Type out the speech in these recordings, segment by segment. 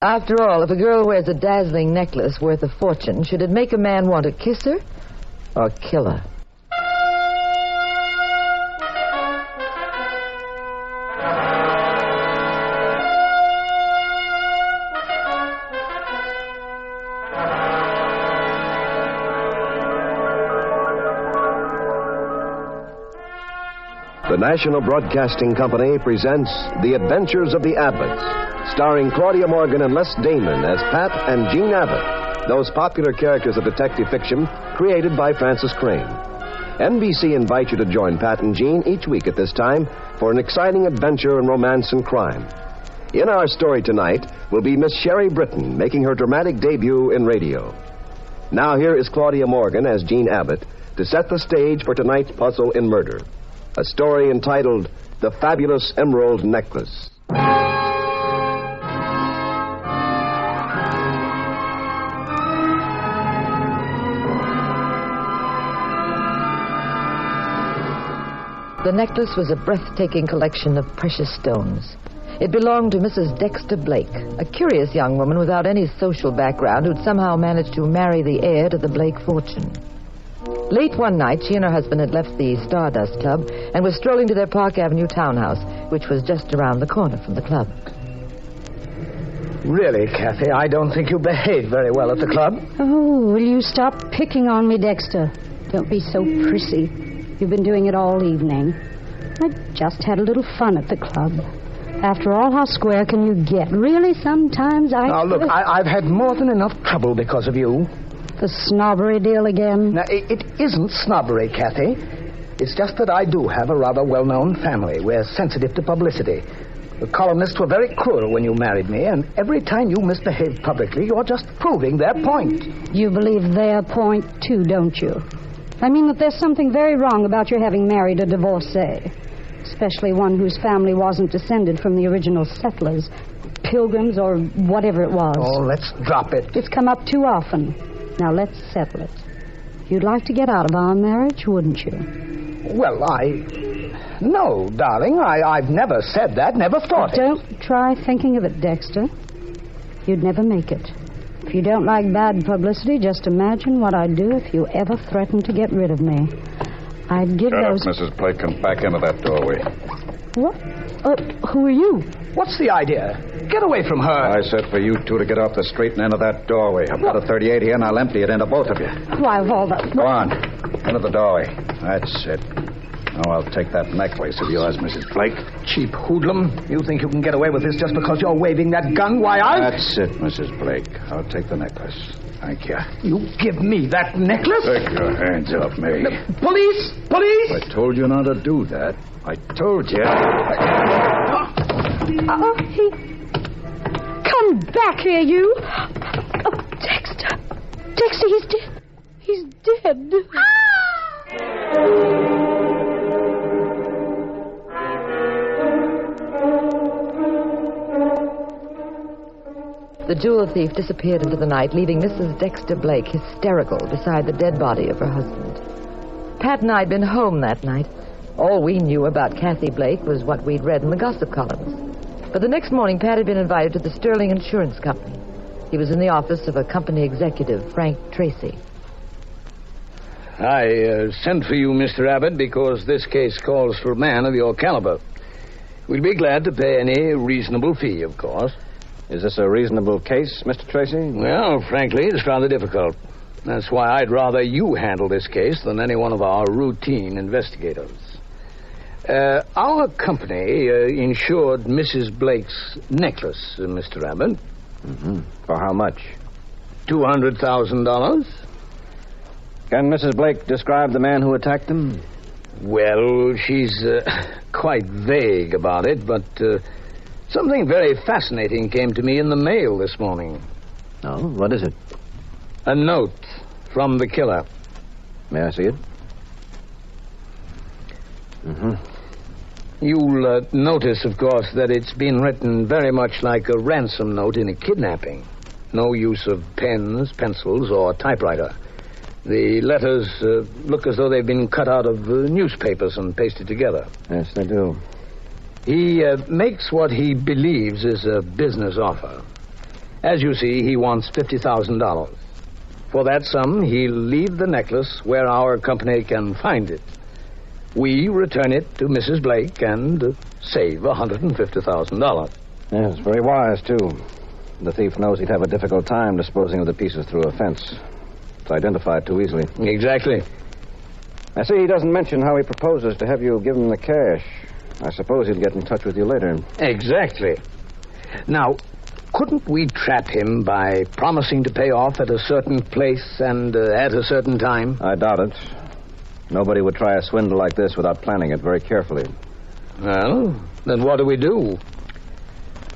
After all, if a girl wears a dazzling necklace worth a fortune, should it make a man want to kiss her or kill her? The National Broadcasting Company presents The Adventures of the Abbotts, starring Claudia Morgan and Les Damon as Pat and Jean Abbott, those popular characters of detective fiction created by Francis Crane. NBC invites you to join Pat and Jean each week at this time for an exciting adventure in romance and crime. In our story tonight will be Miss Sherry Britton making her dramatic debut in radio. Now here is Claudia Morgan as Jean Abbott to set the stage for tonight's puzzle in murder. A story entitled The Fabulous Emerald Necklace. The necklace was a breathtaking collection of precious stones. It belonged to Mrs. Dexter Blake, a curious young woman without any social background who'd somehow managed to marry the heir to the Blake fortune. Late one night, she and her husband had left the Stardust Club and were strolling to their Park Avenue townhouse, which was just around the corner from the club. Really, Kathy, I don't think you behaved very well at the club. Oh, will you stop picking on me, Dexter? Don't be so prissy. You've been doing it all evening. I just had a little fun at the club. After all, how square can you get? Really, sometimes Now, look, I've had more than enough trouble because of you. The snobbery deal again? Now, it isn't snobbery, Kathy. It's just that I do have a rather well-known family. We're sensitive to publicity. The columnists were very cruel when you married me, and every time you misbehave publicly, you're just proving their point. You believe their point, too, don't you? I mean that there's something very wrong about your having married a divorcee, especially one whose family wasn't descended from the original settlers, pilgrims, or whatever it was. Oh, let's drop it. It's come up too often. Now, let's settle it. You'd like to get out of our marriage, wouldn't you? Well, No, darling, I've never said that, never thought it. Don't try thinking of it, Dexter. You'd never make it. If you don't like bad publicity, just imagine what I'd do if you ever threatened to get rid of me. I'd give Shut those... up, Mrs. Blake, and back into that doorway. What? Who are you? What's the idea? Get away from her. I said for you two to get off the straight and into that doorway. I've got a 38 here, and I'll empty it into both of you. Why, of all the... Go on. Into the doorway. That's it. Now I'll take that necklace of yours, Mrs. Blake. Cheap hoodlum. You think you can get away with this just because you're waving that gun? Why, That's it, Mrs. Blake. I'll take the necklace. Thank you. You give me that necklace? Take your hands off me. Police! Police! I told you not to do that. I told you. Come back here, you. Oh, Dexter. Dexter, he's dead. He's dead. The jewel thief disappeared into the night, leaving Mrs. Dexter Blake hysterical beside the dead body of her husband. Pat and I had been home that night. All we knew about Kathy Blake was what we'd read in the gossip columns. But the next morning, Pat had been invited to the Sterling Insurance Company. He was in the office of a company executive, Frank Tracy. I sent for you, Mr. Abbott, because this case calls for a man of your caliber. We'll be glad to pay any reasonable fee, of course. Is this a reasonable case, Mr. Tracy? Well, frankly, it's rather difficult. That's why I'd rather you handle this case than any one of our routine investigators. Our company insured Mrs. Blake's necklace, Mr. Abbott. Mm-hmm. For how much? $200,000. Can Mrs. Blake describe the man who attacked him? Well, she's quite vague about it, but something very fascinating came to me in the mail this morning. Oh, what is it? A note from the killer. May I see it? Mm-hmm. You'll notice, of course, that it's been written very much like a ransom note in a kidnapping. No use of pens, pencils, or typewriter. The letters look as though they've been cut out of newspapers and pasted together. Yes, they do. He makes what he believes is a business offer. As you see, he wants $50,000. For that sum, he'll leave the necklace where our company can find it. We return it to Mrs. Blake and save $150,000. Yes, very wise, too. The thief knows he'd have a difficult time disposing of the pieces through a fence. It's identified too easily. Exactly. I see he doesn't mention how he proposes to have you give him the cash. I suppose he'll get in touch with you later. Exactly. Now, couldn't we trap him by promising to pay off at a certain place and at a certain time? I doubt it. Nobody would try a swindle like this without planning it very carefully. Well, then what do we do?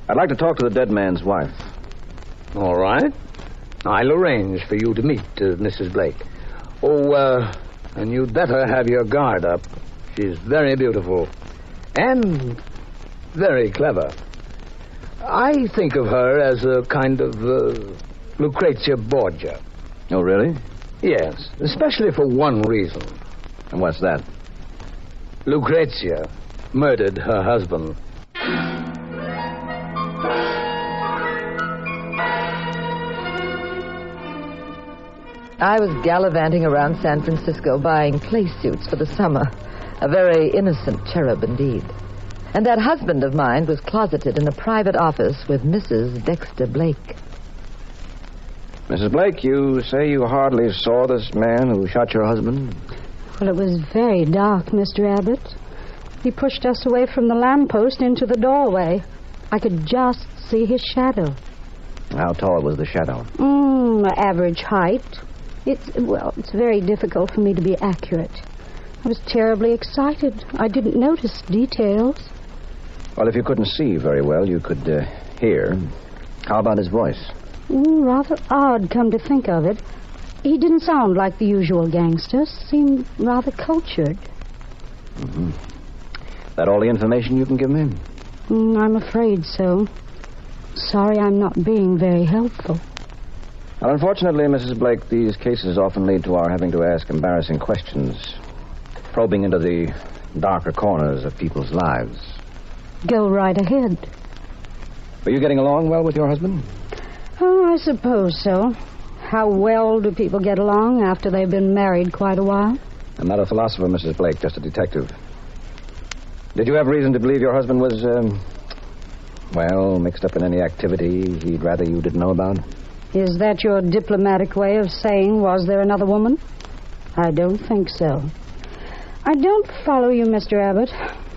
I'd like to talk to the dead man's wife. All right. I'll arrange for you to meet Mrs. Blake. Oh, and you'd better have your guard up. She's very beautiful. And very clever. I think of her as a kind of Lucrezia Borgia. Oh, really? Yes, especially for one reason. And what's that? Lucrezia murdered her husband. I was gallivanting around San Francisco buying play suits for the summer. A very innocent cherub indeed. And that husband of mine was closeted in a private office with Mrs. Dexter Blake. Mrs. Blake, you say you hardly saw this man who shot your husband? Well, it was very dark, Mr. Abbott. He pushed us away from the lamppost into the doorway. I could just see his shadow. How tall was the shadow? Average height. It's very difficult for me to be accurate. I was terribly excited. I didn't notice details. Well, if you couldn't see very well, you could hear. How about his voice? Rather odd, come to think of it. He didn't sound like the usual gangster. Seemed rather cultured. Mm-hmm. That all the information you can give me? I'm afraid so. Sorry I'm not being very helpful. Well, unfortunately, Mrs. Blake, these cases often lead to our having to ask embarrassing questions, probing into the darker corners of people's lives. Go right ahead. Are you getting along well with your husband? Oh, I suppose so. How well do people get along after they've been married quite a while? I'm not a philosopher, Mrs. Blake, just a detective. Did you have reason to believe your husband was, mixed up in any activity he'd rather you didn't know about? Is that your diplomatic way of saying, was there another woman? I don't think so. I don't follow you, Mr. Abbott.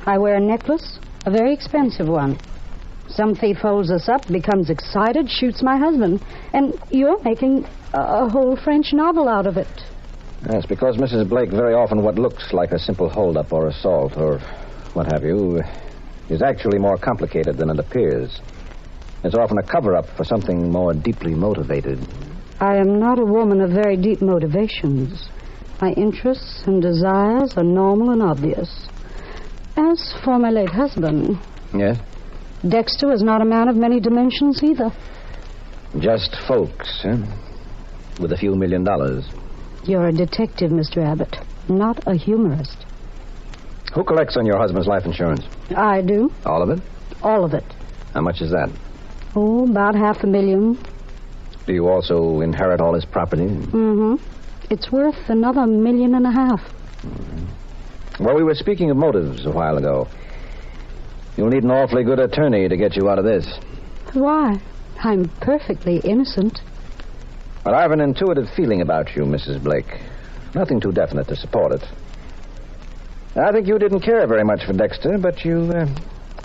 I wear a necklace, a very expensive one. Some thief holds us up, becomes excited, shoots my husband. And you're making a whole French novel out of it. That's because Mrs. Blake, very often what looks like a simple hold-up or assault or what have you is actually more complicated than it appears. It's often a cover-up for something more deeply motivated. I am not a woman of very deep motivations. My interests and desires are normal and obvious. As for my late husband... Yes? Dexter was not a man of many dimensions either. Just folks, huh? With a few $1 million. You're a detective, Mr. Abbott, not a humorist. Who collects on your husband's life insurance? I do. All of it? All of it. How much is that? Oh, about $500,000. Do you also inherit all his property? Mm-hmm. It's worth another $1.5 million. Mm-hmm. Well, we were speaking of motives a while ago. You'll need an awfully good attorney to get you out of this. Why? I'm perfectly innocent. Well, I have an intuitive feeling about you, Mrs. Blake. Nothing too definite to support it. I think you didn't care very much for Dexter, but you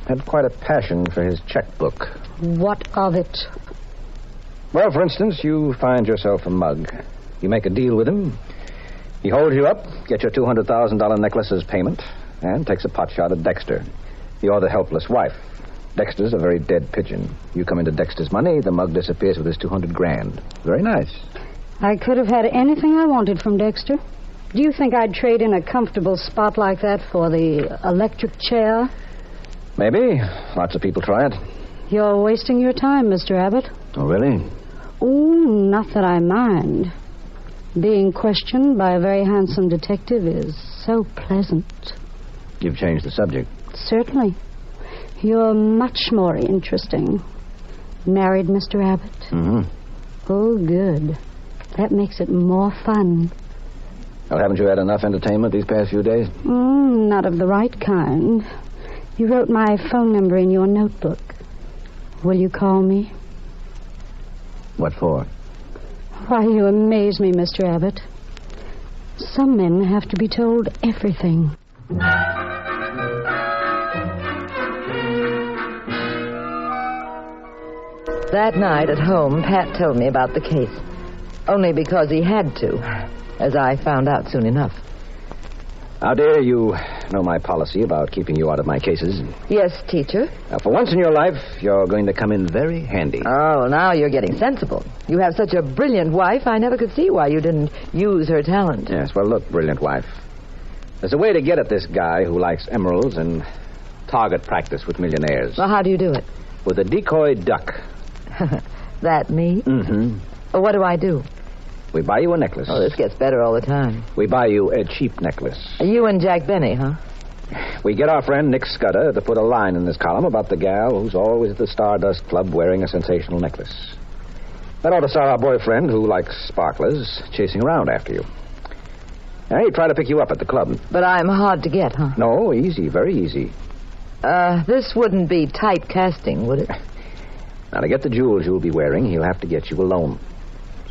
had quite a passion for his checkbook. What of it? Well, for instance, you find yourself a mug. You make a deal with him. He holds you up, gets your $200,000 necklace as payment, and takes a potshot at Dexter. You're the helpless wife. Dexter's a very dead pigeon. You come into Dexter's money, the mug disappears with his $200,000. Very nice. I could have had anything I wanted from Dexter. Do you think I'd trade in a comfortable spot like that for the electric chair? Maybe. Lots of people try it. You're wasting your time, Mr. Abbott. Oh, really? Oh, not that I mind. Being questioned by a very handsome detective is so pleasant. You've changed the subject. Certainly. You're much more interesting. Married, Mr. Abbott? Mm-hmm. Oh, good. That makes it more fun. Well, haven't you had enough entertainment these past few days? Not of the right kind. You wrote my phone number in your notebook. Will you call me? What for? Why, you amaze me, Mr. Abbott. Some men have to be told everything. That night at home, Pat told me about the case. Only because he had to, as I found out soon enough. Now, dear, you know my policy about keeping you out of my cases. Yes, teacher. Now, for once in your life, you're going to come in very handy. Oh, well, now you're getting sensible. You have such a brilliant wife, I never could see why you didn't use her talent. Yes, well, look, brilliant wife. There's a way to get at this guy who likes emeralds and target practice with millionaires. Well, how do you do it? With a decoy duck. That me? Mm-hmm. Well, what do I do? We buy you a necklace. Oh, this gets better all the time. We buy you a cheap necklace. You and Jack Benny, huh? We get our friend Nick Scudder to put a line in this column about the gal who's always at the Stardust Club wearing a sensational necklace. That ought to start our boyfriend, who likes sparklers, chasing around after you. Now, he'd try to pick you up at the club. But I'm hard to get, huh? No, easy, very easy. This wouldn't be typecasting, would it? Now, to get the jewels you'll be wearing, he'll have to get you alone.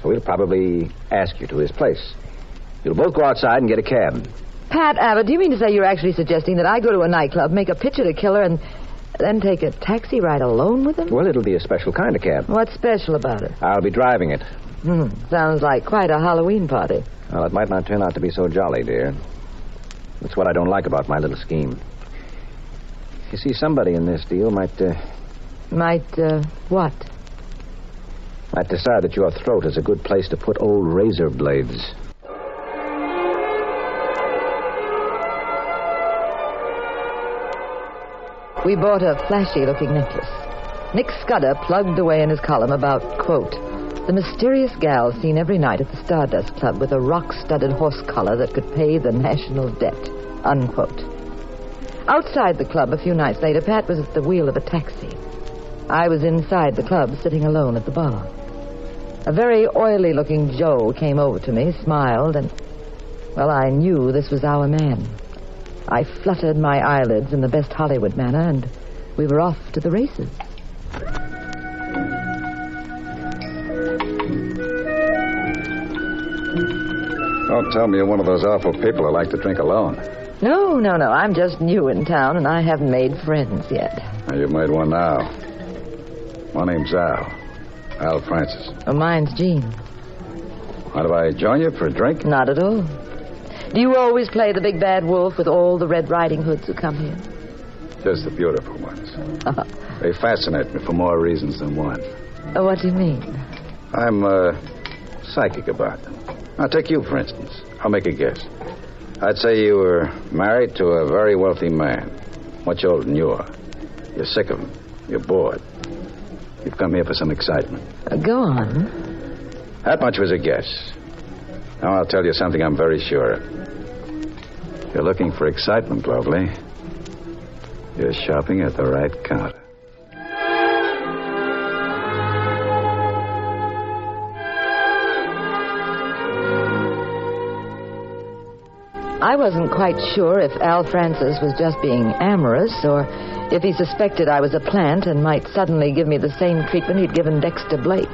So he'll probably ask you to his place. You'll both go outside and get a cab. Pat Abbott, do you mean to say you're actually suggesting that I go to a nightclub, make a picture to kill her, and then take a taxi ride alone with him? Well, it'll be a special kind of cab. What's special about it? I'll be driving it. Sounds like quite a Halloween party. Well, it might not turn out to be so jolly, dear. That's what I don't like about my little scheme. You see, somebody in this deal might what? Might decide that your throat is a good place to put old razor blades. We bought a flashy-looking necklace. Nick Scudder plugged away in his column about, quote, the mysterious gal seen every night at the Stardust Club with a rock-studded horse collar that could pay the national debt, unquote. Outside the club a few nights later, Pat was at the wheel of a taxi. I was inside the club, sitting alone at the bar. A very oily-looking Joe came over to me, smiled, and, well, I knew this was our man. I fluttered my eyelids in the best Hollywood manner, and we were off to the races. Don't tell me you're one of those awful people who like to drink alone. No. I'm just new in town, and I haven't made friends yet. Well, you've made one now. My name's Al Francis. Oh, mine's Jean. Mind if I join you for a drink? Not at all. Do you always play the big bad wolf with all the Red Riding Hoods who come here? Just the beautiful ones. They fascinate me for more reasons than one. What do you mean? I'm psychic about them. Now, take you, for instance. I'll make a guess. I'd say you were married to a very wealthy man, much older than you are. You're sick of him. You're bored. You've come here for some excitement. Go on. That much was a guess. Now I'll tell you something I'm very sure of. You're looking for excitement, Lovely. You're shopping at the right counter. I wasn't quite sure if Al Francis was just being amorous or if he suspected I was a plant and might suddenly give me the same treatment he'd given Dexter Blake.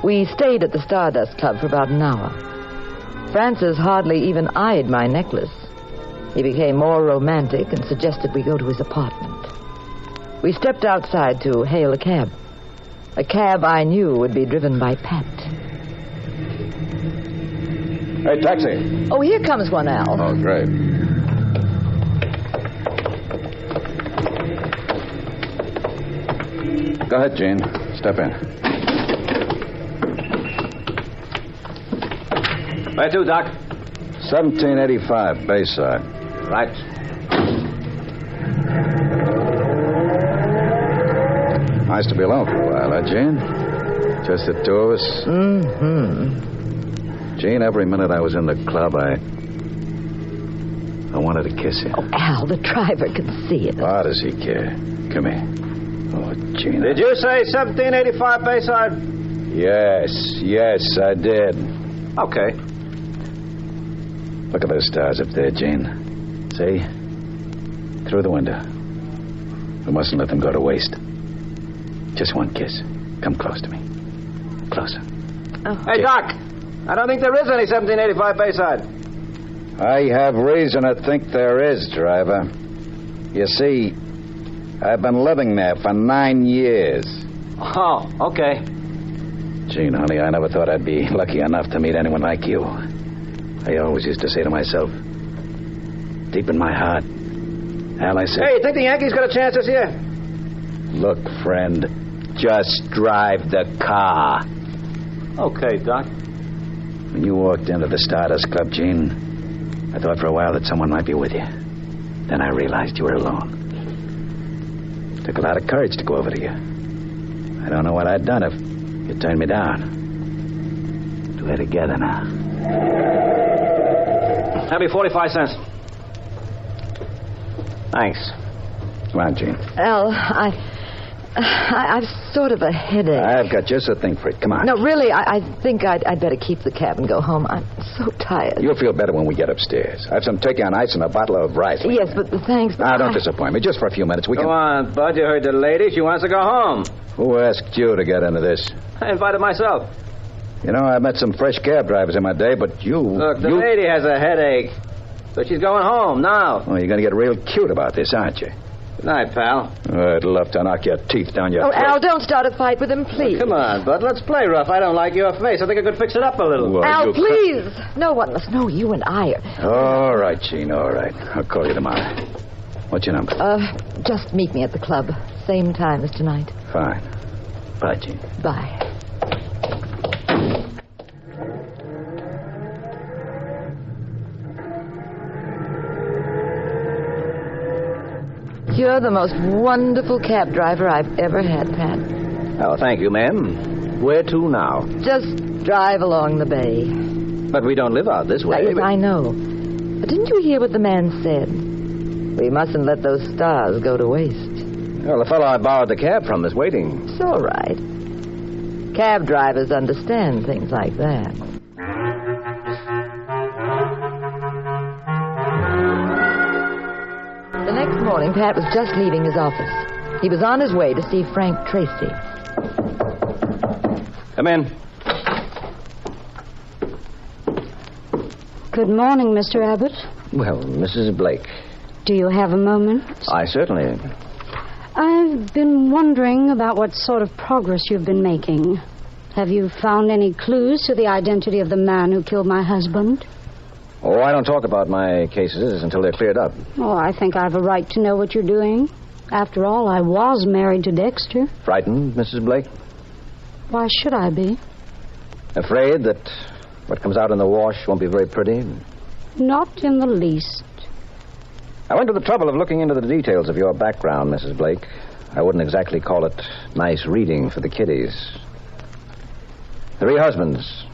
We stayed at the Stardust Club for about an hour. Francis hardly even eyed my necklace. He became more romantic and suggested we go to his apartment. We stepped outside to hail a cab. A cab I knew would be driven by Pat. Hey, taxi. Oh, here comes one, Al. Oh, great. Go ahead, Gene. Step in. Where to, Doc? 1785, Bayside. Right. Nice to be alone for a while, huh, Gene? Just the two of us? Mm-hmm. Gene, every minute I was in the club, I wanted to kiss you. Oh, Al, the driver can see it. Why does he care? Come here. Oh, Gina. Did you say 1785 Bayside? Yes, I did. Okay. Look at those stars up there, Gene. See? Through the window. We mustn't let them go to waste. Just one kiss. Come close to me. Closer. Oh. Hey, Doc. I don't think there is any 1785 Bayside. I have reason to think there is, driver. You see, I've been living there for 9 years. Oh, okay. Gene, honey, I never thought I'd be lucky enough to meet anyone like you. I always used to say to myself, deep in my heart, Al, I said... Hey, you think the Yankees got a chance this year? Look, friend, just drive the car. Okay, Doc. When you walked into the Stardust Club, Gene, I thought for a while that someone might be with you. Then I realized you were alone. Took a lot of courage to go over to you. I don't know what I'd done if you turned me down. We're together now. That'll be 45 cents. Thanks. Come on, Gene. Al, I've sort of a headache. I've got just a thing for it. Come on. No, really, I think I'd better keep the cab and go home. I'm so tired. You'll feel better when we get upstairs. I have some turkey on ice and a bottle of rice. Yes, but thanks. Now, don't disappoint me. Just for a few minutes. We Come can... on, Bud. You heard the lady. She wants to go home. Who asked you to get into this? I invited myself. You know, I've met some fresh cab drivers in my day, but you... Look, the lady has a headache. So she's going home now. Oh, you're going to get real cute about this, aren't you? Good night, pal. I'd love to knock your teeth down your throat. Al, don't start a fight with him, please. Come on, Bud. Let's play rough. I don't like your face. I think I could fix it up a little. Well, Al, please. No one must know you and I are... All right, Gene, all right. I'll call you tomorrow. What's your number? Just meet me at the club. Same time as tonight. Fine. Bye, Gene. Bye. You're the most wonderful cab driver I've ever had, Pat. Oh, thank you, ma'am. Where to now? Just drive along the bay. But we don't live out this way. Yes, I know. But didn't you hear what the man said? We mustn't let those stars go to waste. Well, the fellow I borrowed the cab from is waiting. It's all right. Cab drivers understand things like that. The next morning, Pat was just leaving his office. He was on his way to see Frank Tracy. Come in. Good morning, Mr. Abbott. Well, Mrs. Blake. Do you have a moment? I certainly... I've been wondering about what sort of progress you've been making. Have you found any clues to the identity of the man who killed my husband? Oh, I don't talk about my cases until they're cleared up. Oh, I think I have a right to know what you're doing. After all, I was married to Dexter. Frightened, Mrs. Blake? Why should I be? Afraid that what comes out in the wash won't be very pretty? Not in the least. I went to the trouble of looking into the details of your background, Mrs. Blake. I wouldn't exactly call it nice reading for the kiddies. 3 husbands.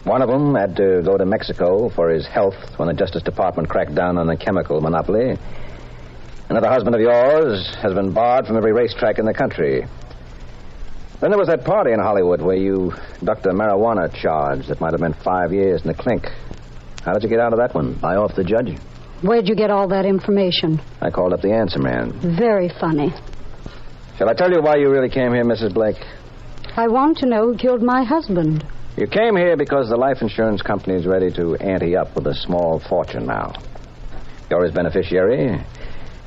One of them had to go to Mexico for his health when the Justice Department cracked down on the chemical monopoly. Another husband of yours has been barred from every racetrack in the country. Then there was that party in Hollywood where you ducked a marijuana charge that might have meant 5 years in the clink. How did you get out of that one? Buy off the judge? Where'd you get all that information? I called up the answer man. Very funny. Shall I tell you why you really came here, Mrs. Blake? I want to know who killed my husband. You came here because the life insurance company is ready to ante up with a small fortune now. You're his beneficiary.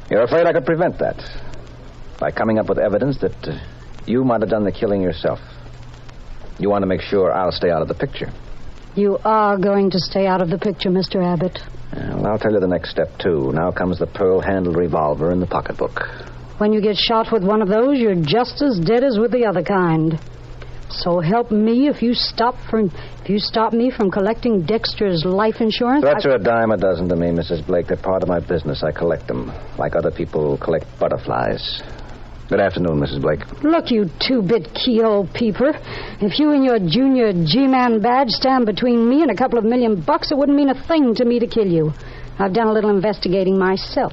You're afraid I could prevent that by coming up with evidence that you might have done the killing yourself. You want to make sure I'll stay out of the picture. You are going to stay out of the picture, Mr. Abbott. Well, I'll tell you the next step, too. Now comes the pearl-handled revolver in the pocketbook. When you get shot with one of those, you're just as dead as with the other kind. So help me if you stop me from collecting Dexter's life insurance. Threats are a dime a dozen to me, Mrs. Blake. They're part of my business. I collect them, like other people collect butterflies. Good afternoon, Mrs. Blake. Look, you 2-bit keyhole peeper. If you and your junior G-Man badge stand between me and a couple of $1 million, it wouldn't mean a thing to me to kill you. I've done a little investigating myself.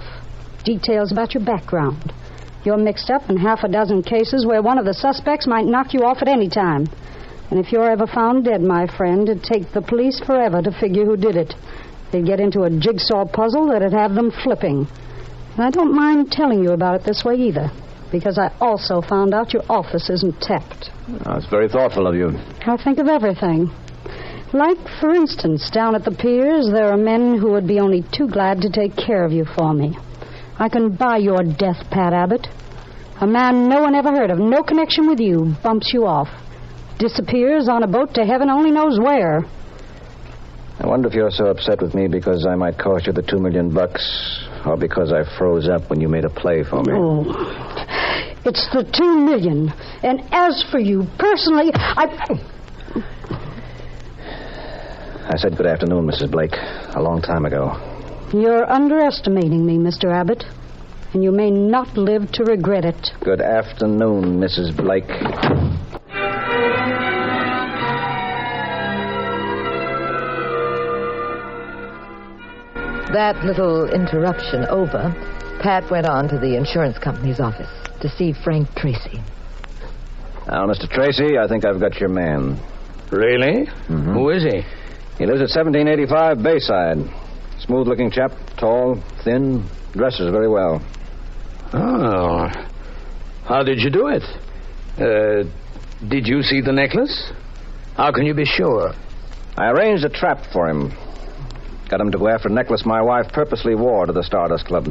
Details about your background. You're mixed up in half a dozen cases where one of the suspects might knock you off at any time. And if you're ever found dead, my friend, it'd take the police forever to figure who did it. They'd get into a jigsaw puzzle that'd have them flipping. And I don't mind telling you about it this way either, because I also found out your office isn't tapped. Oh, it's very thoughtful of you. I think of everything. Like, for instance, down at the piers, there are men who would be only too glad to take care of you for me. I can buy your death, Pat Abbott. A man no one ever heard of, no connection with you, bumps you off. Disappears on a boat to heaven only knows where. I wonder if you're so upset with me because I might cost you the $2 million, or because I froze up when you made a play for me. Oh, it's the $2 million. And as for you, personally, I said good afternoon, Mrs. Blake, a long time ago. You're underestimating me, Mr. Abbott, and you may not live to regret it. Good afternoon, Mrs. Blake. That little interruption over, Pat went on to the insurance company's office to see Frank Tracy. Now, Mr. Tracy, I think I've got your man. Really? Mm-hmm. Who is he? He lives at 1785 Bayside. Smooth-looking chap, tall, thin, dresses very well. Oh. How did you do it? Did you see the necklace? How can you be sure? I arranged a trap for him. Got him to go after a necklace my wife purposely wore to the Stardust Club.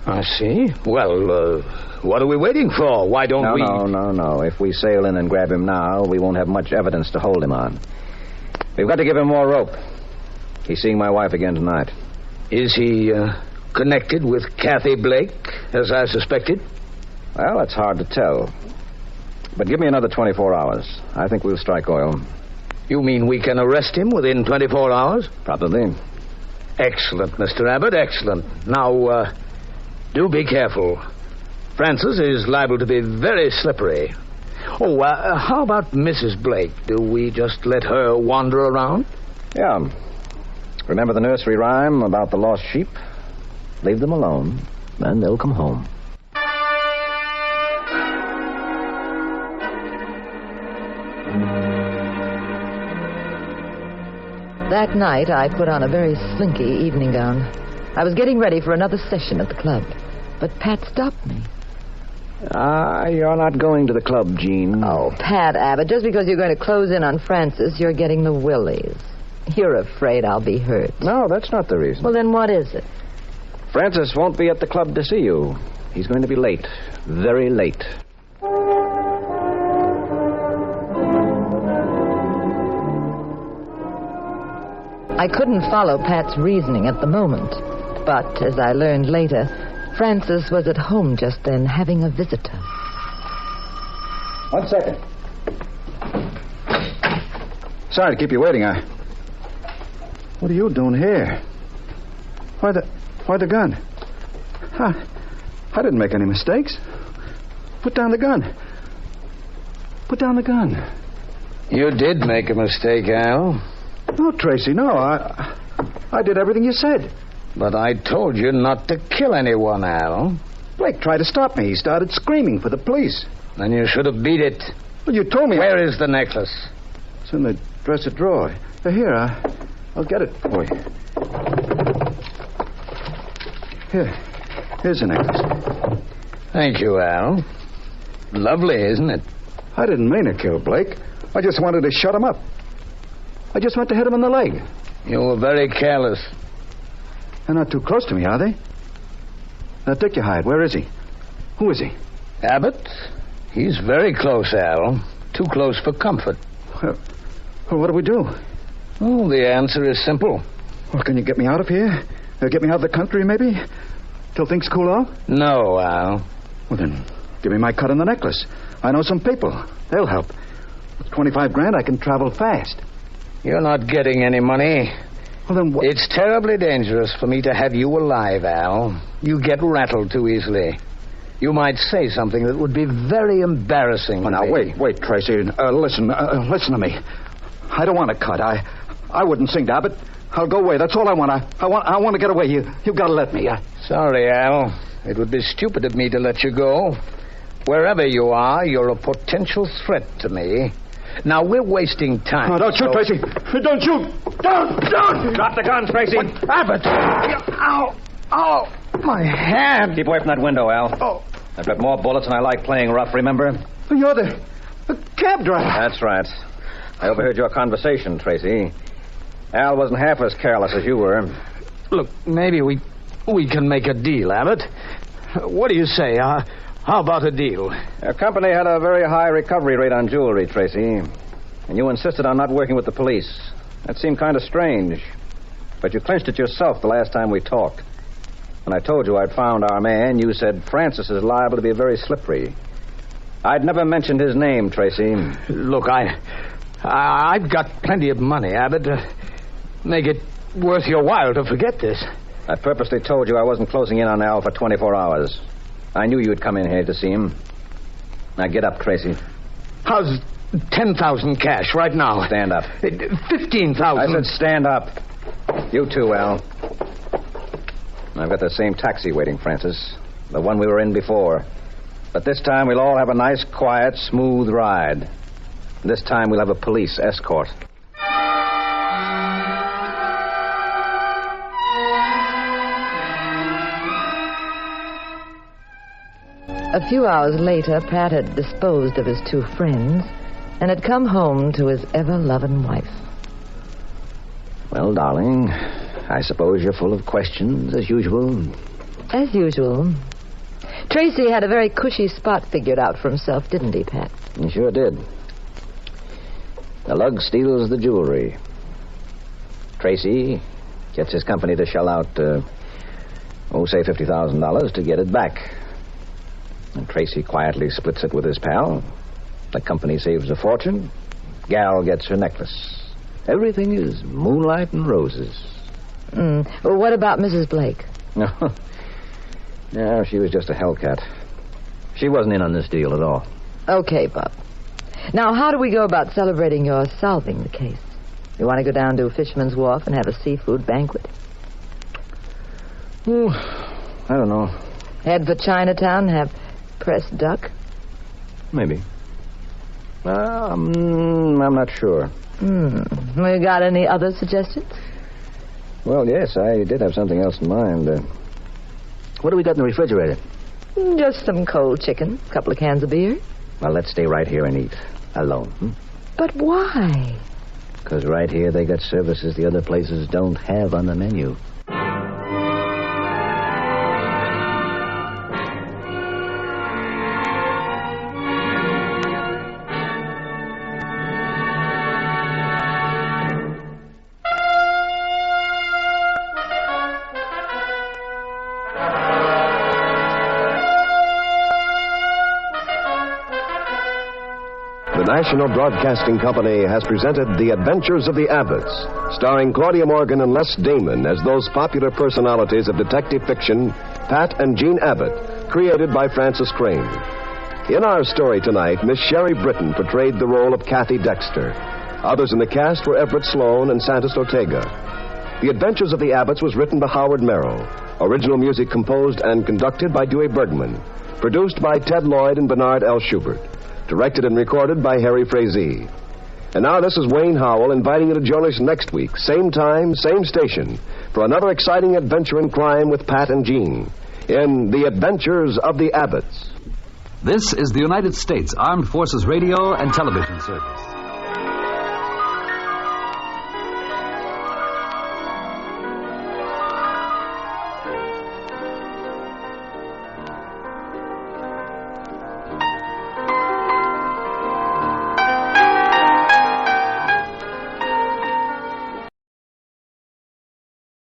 I see. Well, what are we waiting for? Why don't we... No. If we sail in and grab him now, we won't have much evidence to hold him on. We've got to give him more rope. He's seeing my wife again tonight. Is he connected with Kathy Blake, as I suspected? Well, that's hard to tell. But give me another 24 hours. I think we'll strike oil. You mean we can arrest him within 24 hours? Probably. Excellent, Mr. Abbott, excellent. Now, do be careful. Francis is liable to be very slippery. Oh, how about Mrs. Blake? Do we just let her wander around? Yeah. Remember the nursery rhyme about the lost sheep? Leave them alone, and they'll come home. That night, I put on a very slinky evening gown. I was getting ready for another session at the club, but Pat stopped me. You're not going to the club, Jean. Oh, Pat Abbott, just because you're going to close in on Francis, you're getting the willies. You're afraid I'll be hurt. No, that's not the reason. Well, then what is it? Francis won't be at the club to see you. He's going to be late. Very late. I couldn't follow Pat's reasoning at the moment. But, as I learned later, Francis was at home just then having a visitor. 1 second. Sorry to keep you waiting. What are you doing here? Why the gun? I didn't make any mistakes. Put down the gun. Put down the gun. You did make a mistake, Al. No, Tracy, no. I did everything you said. But I told you not to kill anyone, Al. Blake tried to stop me. He started screaming for the police. Then you should have beat it. Well, you told me... Where is the necklace? It's in the dresser drawer. Here, I'll get it for you. Here's the necklace. Thank you, Al. Lovely, isn't it? I didn't mean to kill Blake. I just wanted to shut him up. I just went to hit him in the leg. You were very careless. They're not too close to me, are they? Now, take your hide. Where is he? Who is he? Abbott? He's very close, Al. Too close for comfort. Well, what do we do? Oh, the answer is simple. Well, can you get me out of here? Get me out of the country, maybe? Till things cool off? No, Al. Well, then, give me my cut on the necklace. I know some people. They'll help. With 25 grand, I can travel fast. You're not getting any money. Well, then what? It's terribly dangerous for me to have you alive, Al. You get rattled too easily. You might say something that would be very embarrassing. Well, now, wait, Tracy. Listen to me. I don't want to cut. I wouldn't sing to Abbott. I'll go away. That's all I want. I want to get away. You've got to let me. Sorry, Al. It would be stupid of me to let you go. Wherever you are, you're a potential threat to me. Now, we're wasting time. No, don't shoot, Tracy. Don't shoot. Don't. Drop the gun, Tracy. Abbott! Ow! Ow! My hand! Keep away from that window, Al. Oh. I've got more bullets and I like playing rough, remember? You're the cab driver. That's right. I overheard your conversation, Tracy. Al wasn't half as careless as you were. Look, maybe we can make a deal, Abbott. What do you say? How about a deal? Your company had a very high recovery rate on jewelry, Tracy. And you insisted on not working with the police. That seemed kind of strange. But you clinched it yourself the last time we talked. When I told you I'd found our man, you said Francis is liable to be very slippery. I'd never mentioned his name, Tracy. Look, I've got plenty of money, Abbott. Make it worth your while to forget this. I purposely told you I wasn't closing in on Al for 24 hours. I knew you'd come in here to see him. Now get up, Tracy. How's 10,000 cash right now? Stand up. 15,000. I said stand up. You too, Al. I've got the same taxi waiting, Francis. The one we were in before. But this time we'll all have a nice, quiet, smooth ride. This time we'll have a police escort. A few hours later, Pat had disposed of his two friends and had come home to his ever-loving wife. Well, darling, I suppose you're full of questions, as usual. As usual. Tracy had a very cushy spot figured out for himself, didn't he, Pat? He sure did. The lug steals the jewelry. Tracy gets his company to shell out, say $50,000 to get it back. And Tracy quietly splits it with his pal. The company saves a fortune. Gal gets her necklace. Everything is moonlight and roses. Well, what about Mrs. Blake? No, she was just a hellcat. She wasn't in on this deal at all. Okay, Bob. Now, how do we go about celebrating your solving the case? You want to go down to Fisherman's Wharf and have a seafood banquet? I don't know. Head for Chinatown and have pressed duck? Maybe. I'm not sure. You got any other suggestions? Well, yes, I did have something else in mind. What do we got in the refrigerator? Just some cold chicken, a couple of cans of beer. Well, let's stay right here and eat. Alone. But why? Because right here they got services the other places don't have on the menu. The National Broadcasting Company has presented The Adventures of the Abbotts, starring Claudia Morgan and Les Damon as those popular personalities of detective fiction, Pat and Jean Abbott, created by Francis Crane. In our story tonight, Miss Sherry Britton portrayed the role of Kathy Dexter. Others in the cast were Everett Sloan and Santos Ortega. The Adventures of the Abbotts was written by Howard Merrill. Original music composed and conducted by Dewey Bergman. Produced by Ted Lloyd and Bernard L. Schubert. Directed and recorded by Harry Frazee. And now this is Wayne Howell inviting you to join us next week, same time, same station, for another exciting adventure in crime with Pat and Jean in The Adventures of the Abbotts. This is the United States Armed Forces Radio and Television Service.